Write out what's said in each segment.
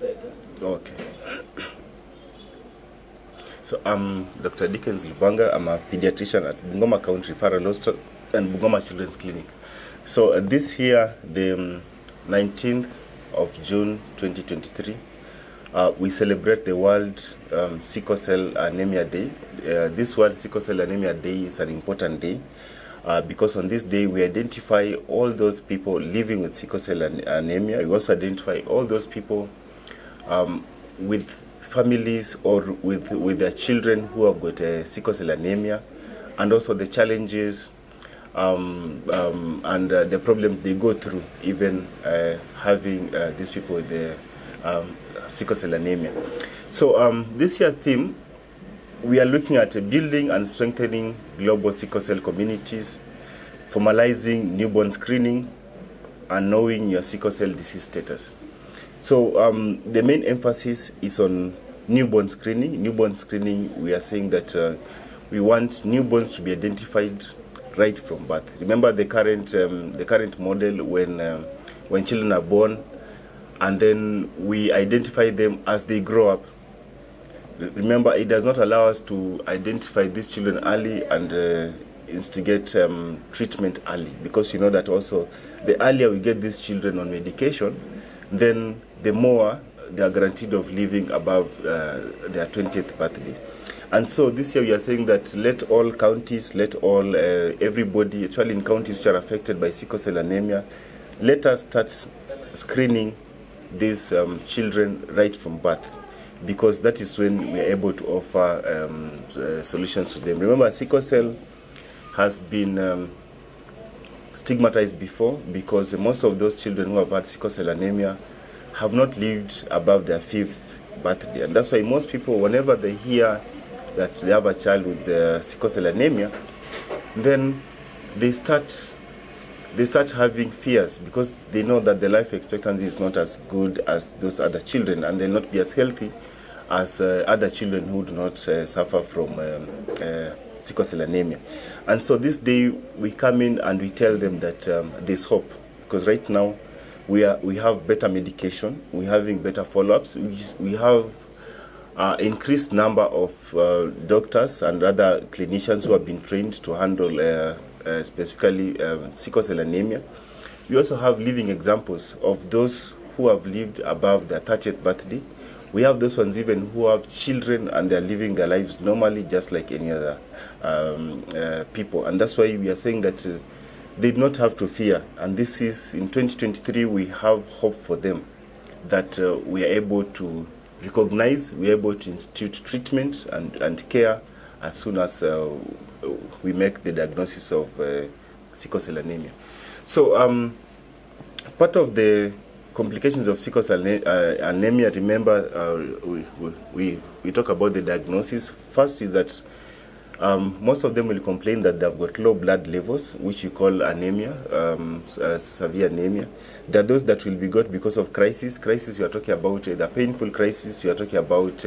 sector. Okay. So I'm Dr. Dickens Lubanga. I'm a pediatrician at Bungoma County Referral Hospital and Bungoma Children's Clinic. So this year, the 19th of June 2023, we celebrate the World Sickle Cell Anemia Day. This World Sickle Cell Anemia Day is an important day because on this day we identify all those people living with sickle cell anemia. We also identify all those people with families or with their children who have got sickle cell anemia, and also the challenges and the problems they go through even having these people with the sickle cell anemia. So this year's theme, we are looking at building and strengthening global sickle cell communities, formalizing newborn screening, and knowing your sickle cell disease status. So the main emphasis is on newborn screening. Newborn screening, we are saying that we want newborns to be identified right from birth. Remember the current model when children are born, and then we identify them as they grow up. Remember, it does not allow us to identify these children early and instigate treatment early, because you know that also the earlier we get these children on medication, then the more they are guaranteed of living above their 20th birthday. And so this year we are saying that let all counties, let all everybody, especially in counties which are affected by sickle cell anemia, let us start screening these children right from birth, because that is when we are able to offer solutions to them. Remember, sickle cell has been stigmatized before, because most of those children who have had sickle cell anemia have not lived above their 5th birthday. And that's why most people, whenever they hear that they have a child with sickle cell anemia, then they start having fears, because they know that the life expectancy is not as good as those other children, and they'll not be as healthy as other children who do not suffer from sickle cell anemia. And so this day we come in and we tell them that there's hope, because right now we have better medication, we're having better follow-ups, we have increased number of doctors and other clinicians who have been trained to handle specifically sickle cell anemia. We also have living examples of those who have lived above their 30th birthday. We have those ones even who have children and they're living their lives normally, just like any other people. And that's why we are saying that they do not have to fear. And this is, in 2023, we have hope for them, that we are able to recognize, we are able to institute treatment and care as soon as we make the diagnosis of sickle cell anemia. So part of the complications of sickle cell anemia, remember, we talk about the diagnosis. First is that most of them will complain that they've got low blood levels, which we call anemia, severe anemia. There are those that will be got because of crisis. Crisis, we are talking about the painful crisis. We are talking about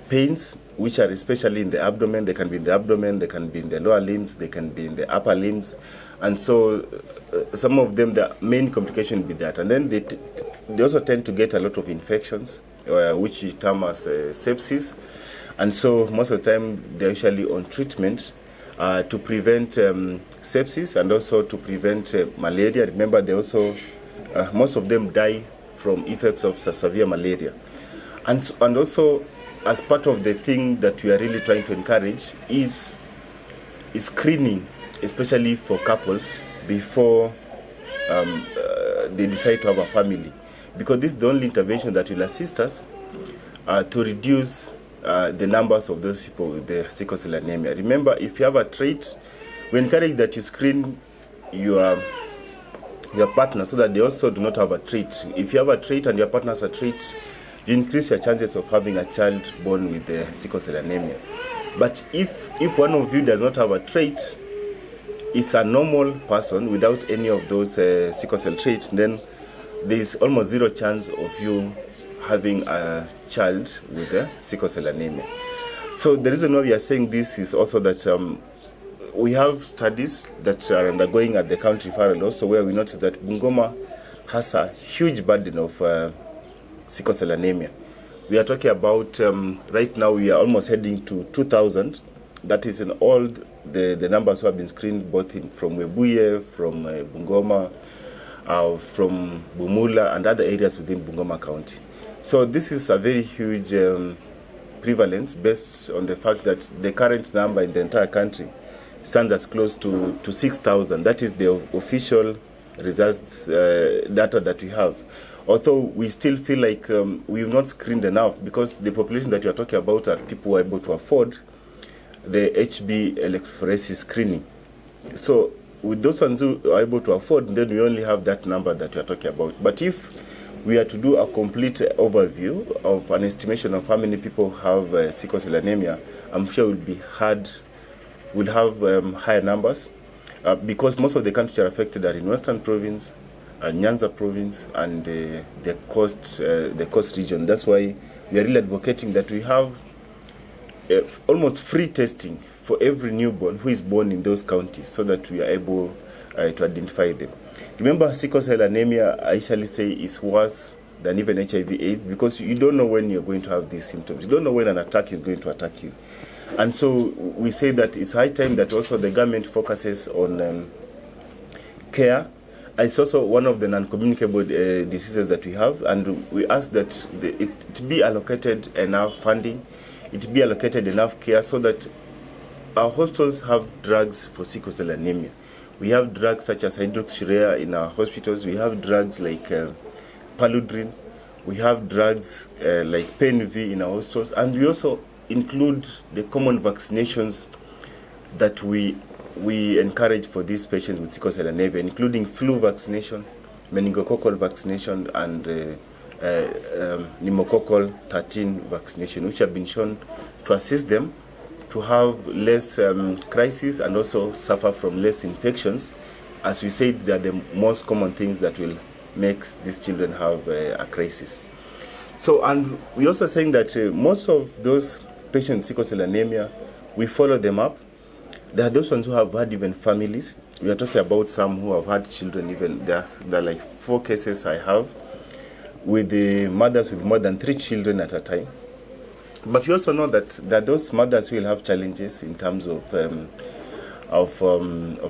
pains, which are especially in the abdomen. They can be in the abdomen, they can be in the lower limbs, they can be in the upper limbs. And so some of them, the main complication will be that. And then they also tend to get a lot of infections, which we term as sepsis. And so most of the time, they're usually on treatment to prevent sepsis and also to prevent malaria. Remember, they also, most of them die from effects of severe malaria. And also, as part of the thing that we are really trying to encourage is screening, especially for couples before they decide to have a family, because this is the only intervention that will assist us to reduce the numbers of those people with the sickle cell anemia. Remember, if you have a trait, we encourage that you screen your partner so that they also do not have a trait. If you have a trait and your partner has a trait, you increase your chances of having a child born with the sickle cell anemia. But if one of you does not have a trait, is a normal person without any of those sickle cell traits, then there is almost zero chance of you having a child with the sickle cell anemia. So the reason why we are saying this is also that we have studies that are undergoing at the county referral also, where we notice that Bungoma has a huge burden of sickle cell anemia. We are talking about, right now we are almost heading to 2,000. That is in all the numbers who have been screened, both from Webuye, from Bungoma, from Bumula, and other areas within Bungoma County. So this is a very huge prevalence based on the fact that the current number in the entire country stands as close to 6,000. That is the official results data that we have. Although we still feel like we've not screened enough, because the population that you are talking about are people who are able to afford the HB electrophoresis screening. So with those ones who are able to afford, then we only have that number that you are talking about. But if we are to do a complete overview of an estimation of how many people have sickle cell anemia, I'm sure we'll have higher numbers, because most of the countries are affected are in Western Province, Nyanza Province, and the coast region. That's why we are really advocating that we have almost free testing for every newborn who is born in those counties, so that we are able to identify them. Remember, sickle cell anemia, I usually say, is worse than even HIV/AIDS, because you don't know when you're going to have these symptoms. You don't know when an attack is going to attack you. And so we say that it's high time that also the government focuses on care. It's also one of the non-communicable diseases that we have, and we ask that it be allocated enough funding, it be allocated enough care, so that our hospitals have drugs for sickle cell anemia. We have drugs such as hydroxyurea in our hospitals. We have drugs like paludrin. We have drugs like PNV in our hospitals, and we also include the common vaccinations that we encourage for these patients with sickle cell anemia, including flu vaccination, meningococcal vaccination, and pneumococcal 13 vaccination, which have been shown to assist them to have less crisis and also suffer from less infections. As we said, they are the most common things that will make these children have a crisis. So, and we also saying that most of those patients with sickle cell anemia, we follow them up. There are those ones who have had even families. We are talking about some who have had children. Even there are like 4 cases I have with the mothers with more than 3 children at a time. But we also know that those mothers will have challenges in terms of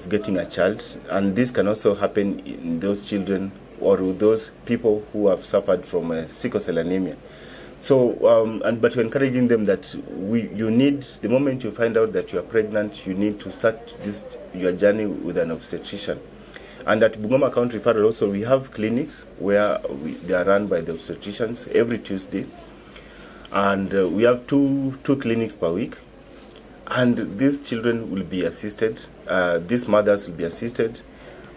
getting a child, and this can also happen in those children or with those people who have suffered from sickle cell anemia. So, but we're encouraging them that you need, the moment you find out that you are pregnant, you need to start your journey with an obstetrician. And at Bungoma County Referral also, we have clinics where they are run by the obstetricians every Tuesday. And we have two clinics per week. And these children will be assisted, these mothers will be assisted,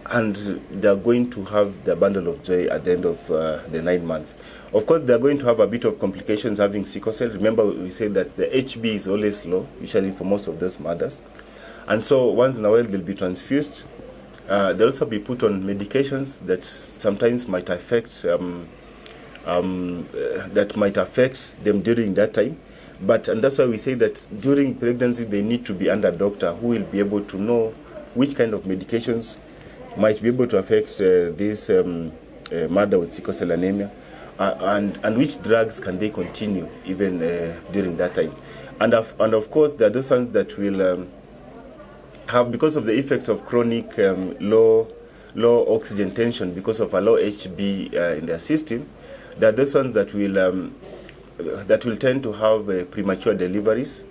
and they're going to have the bundle of joy at the end of the 9 months. Of course, they're going to have a bit of complications having sickle cell. Remember, we said that the HB is always low, usually for most of those mothers. And so once in a while, they'll be transfused. They'll also be put on medications that sometimes might affect them during that time. And that's why we say that during pregnancy, they need to be under a doctor who will be able to know which kind of medications might be able to affect this mother with sickle cell anemia, and which drugs can they continue even during that time. And of course, there are those ones that will have, because of the effects of chronic low oxygen tension, because of a low HB in their system, there are those ones that will tend to have premature deliveries,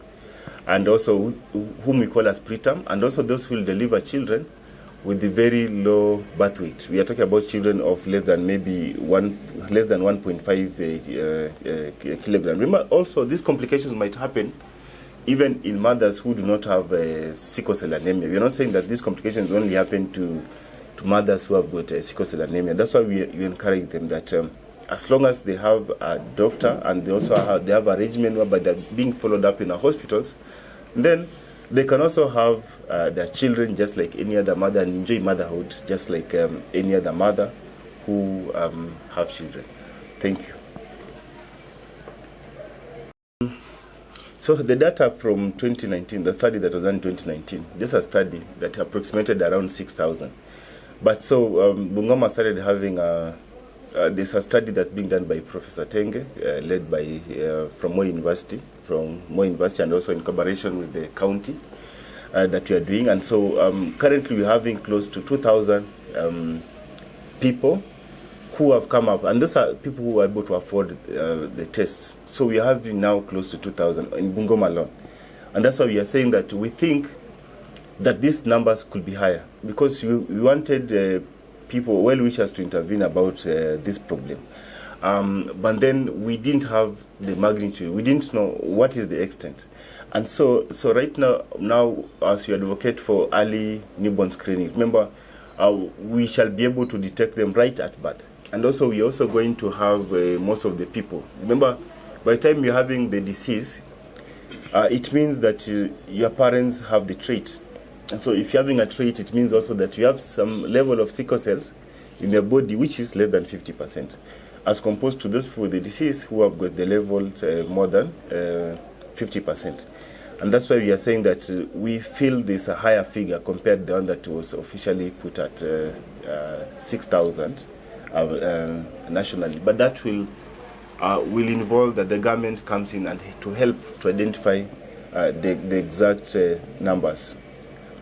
and also whom we call as preterm, and also those who will deliver children with the very low birth weight. We are talking about children of less than 1.5 kilogram. Remember, also these complications might happen even in mothers who do not have sickle cell anemia. We are not saying that these complications only happen to mothers who have got sickle cell anemia. That's why we encourage them that as long as they have a doctor and they also have a regimen whereby they're being followed up in our hospitals, then they can also have their children just like any other mother and enjoy motherhood just like any other mother who have children. Thank you. So the data from 2019, the study that was done in 2019, this is a study that approximated around 6,000. But so Bungoma started having there's a study that's being done by Professor Tenge, led by from Moi University, and also in collaboration with the county that we are doing. And so currently we're having close to 2,000 people who have come up, and those are people who are able to afford the tests. So we are having now close to 2,000 in Bungoma alone. And that's why we are saying that we think that these numbers could be higher, because we wanted people, well-wishers, to intervene about this problem. But then we didn't have the magnitude. We didn't know what is the extent. And so right now, as we advocate for early newborn screening, remember, we shall be able to detect them right at birth. And also, we're also going to have most of the people. Remember, by the time you're having the disease, it means that your parents have the trait. And so if you're having a trait, it means also that you have some level of sickle cells in your body, which is less than 50%, as composed to those people with the disease who have got the levels more than 50%. And that's why we are saying that we feel there's a higher figure compared to the one that was officially put at 6,000 nationally. But that will involve that the government comes in and to help to identify the exact numbers,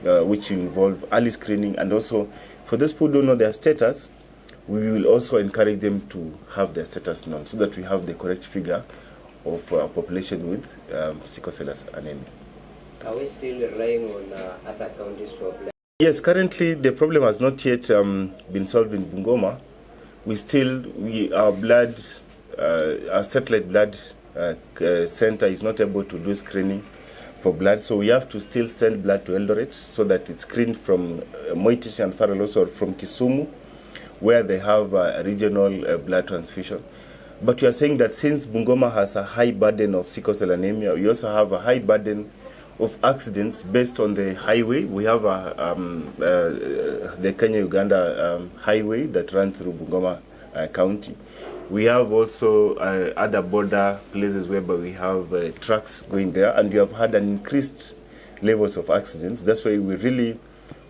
which will involve early screening. And also, for those who don't know their status, we will also encourage them to have their status known, so that we have the correct figure of a population with sickle cell anemia. Are we still relying on other counties for blood? Yes, currently the problem has not yet been solved in Bungoma. Our satellite blood center is not able to do screening for blood, so we have to still send blood to Eldoret so that it's screened from Moi and Faralos, or from Kisumu, where they have a regional blood transfusion. But we are saying that since Bungoma has a high burden of sickle cell anemia, we also have a high burden of accidents based on the highway. We have the Kenya-Uganda highway that runs through Bungoma County. We have also other border places whereby we have trucks going there, and we have had an increased levels of accidents. That's why we really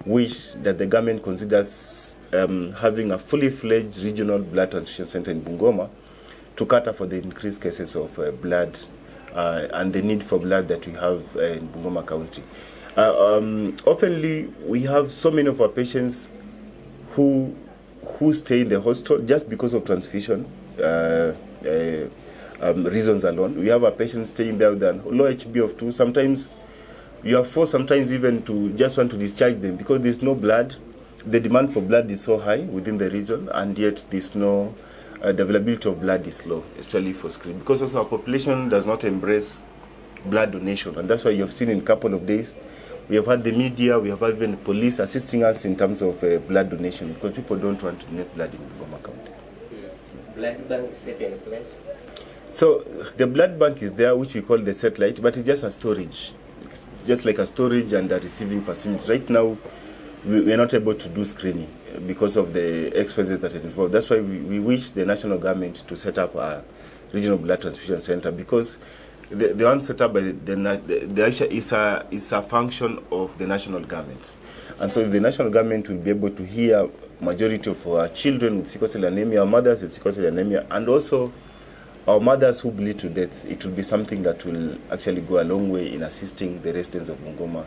wish that the government considers having a fully fledged regional blood transfusion center in Bungoma to cater for the increased cases of blood and the need for blood that we have in Bungoma County. Oftenly, we have so many of our patients who stay in the hospital just because of transfusion reasons alone. We have our patients staying there with a low HB of 2. Sometimes you are forced, sometimes even to just want to discharge them because there's no blood. The demand for blood is so high within the region, and yet there's no the availability of blood is low, especially for screening, because also our population does not embrace blood donation. And that's why you have seen in a couple of days, we have had the media, we have even police assisting us in terms of blood donation, because people don't want to donate blood in Bungoma County. Blood bank is set in place? So the blood bank is there, which we call the satellite, but it's just a storage. It's just like a storage and a receiving facility. Right now, we are not able to do screening because of the expenses that are involved. That's why we wish the national government to set up a regional blood transfusion center, because the one set up by the is a function of the national government. And so if the national government will be able to hear majority of our children with sickle cell anemia, our mothers with sickle cell anemia, and also our mothers who bleed to death, it will be something that will actually go a long way in assisting the residents of Bungoma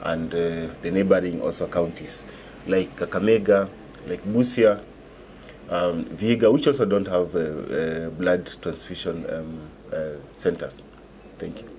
and the neighboring also counties like Kakamega, like Busia, Vihiga, which also don't have blood transfusion centers. Thank you.